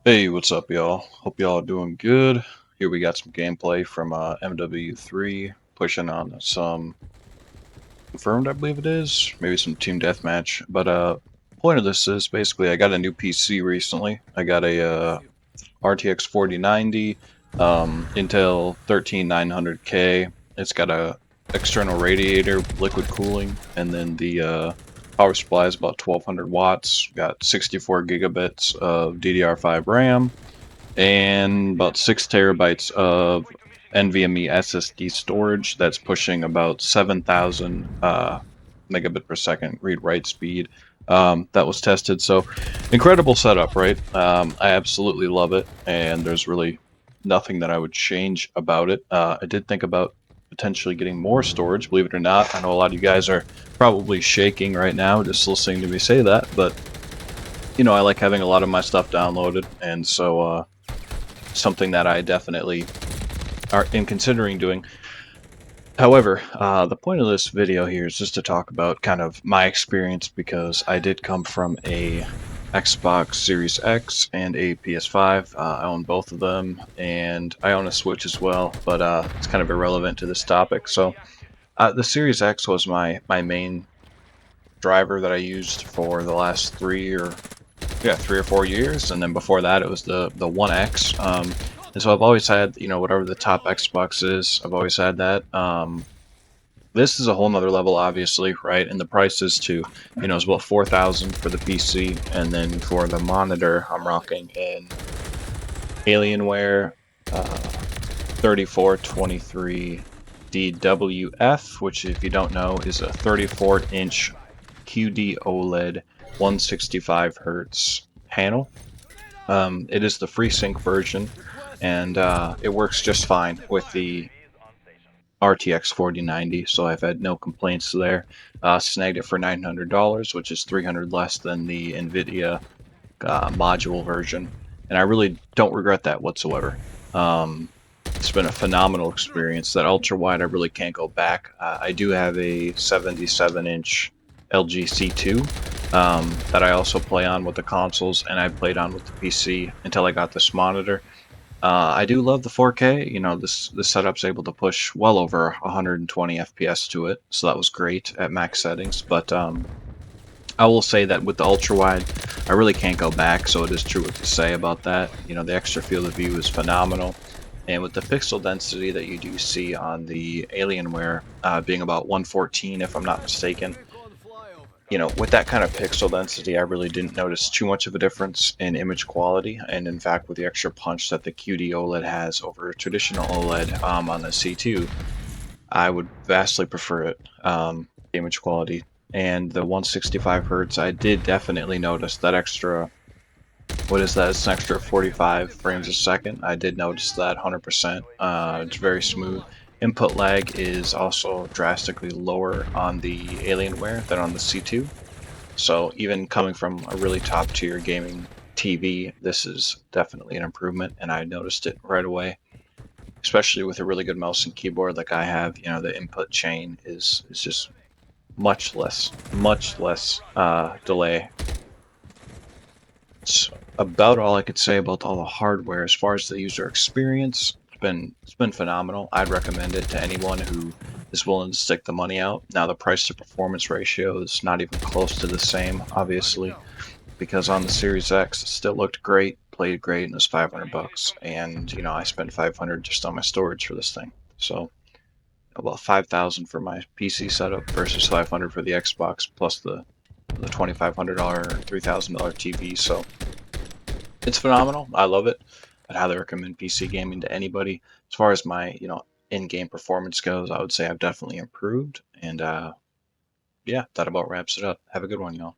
Hey, what's up, y'all? Hope y'all are doing good. Here we got some gameplay from MW3, pushing on some confirmed, I believe it is, maybe some team deathmatch. But point of this is basically I got a new PC recently. I got a RTX 4090, Intel 13900K. It's got a external radiator, liquid cooling, and then the power supply is about 1200 watts. Got 64 gigabits of DDR5 Ram and about 6 terabytes of NVMe SSD storage. That's pushing about 7,000 megabit per second read write speed. That was tested, so incredible setup, right? I absolutely love it, and there's really nothing that I would change about it. I did think about potentially getting more storage, believe it or not. I know a lot of you guys are probably shaking right now just listening to me say that, but I like having a lot of my stuff downloaded, and so something that I definitely are in considering doing. However, the point of this video here is just to talk about kind of my experience, because I did come from a Xbox Series X and a PS5. I own both of them, and I own a Switch as well, but it's kind of irrelevant to this topic. So the Series X was my main driver that I used for the last 3 or 4 years, and then before that it was the One X. And so I've always had, whatever the top Xbox is, I've always had that. This is a whole nother level, obviously, right? And the prices too, is about 4,000 for the PC, and then for the monitor, I'm rocking an Alienware 3423 DWF, which, if you don't know, is a 34-inch QD OLED 165 hertz panel. It is the FreeSync version, and it works just fine with the RTX 4090, so I've had no complaints there. Snagged it for $900, which is $300 less than the NVIDIA module version, and I really don't regret that whatsoever. It's been a phenomenal experience. That ultra wide, I really can't go back. I do have a 77-inch LG C2 that I also play on with the consoles, and I played on with the PC until I got this monitor. I do love the 4K. This setup's able to push well over 120 FPS to it, so that was great at max settings. But I will say that with the ultra wide, I really can't go back. So it is true what you say about that. The extra field of view is phenomenal, and with the pixel density that you do see on the Alienware being about 114, if I'm not mistaken, with that kind of pixel density, I really didn't notice too much of a difference in image quality. And in fact, with the extra punch that the QD OLED has over traditional OLED on the C2, I would vastly prefer it, image quality. And the 165 hertz, I did definitely notice that extra, what is that? It's an extra 45 frames a second. I did notice that 100%. It's very smooth. Input lag is also drastically lower on the Alienware than on the C2. So even coming from a really top tier gaming TV, this is definitely an improvement, and I noticed it right away. Especially with a really good mouse and keyboard like I have, the input chain is just much less delay. It's about all I could say about all the hardware. As far as the user experience, it's been phenomenal. I'd recommend it to anyone who is willing to stick the money out. Now, the price to performance ratio is not even close to the same, obviously, because on the Series X it still looked great, played great, and it was 500 bucks. And I spent 500 just on my storage for this thing. So about 5,000 for my PC setup versus 500 for the Xbox, plus the $2,500 or $3,000 TV. So it's phenomenal. I love it. I'd highly recommend PC gaming to anybody. As far as my, in-game performance goes, I would say I've definitely improved. And yeah, that about wraps it up. Have a good one, y'all.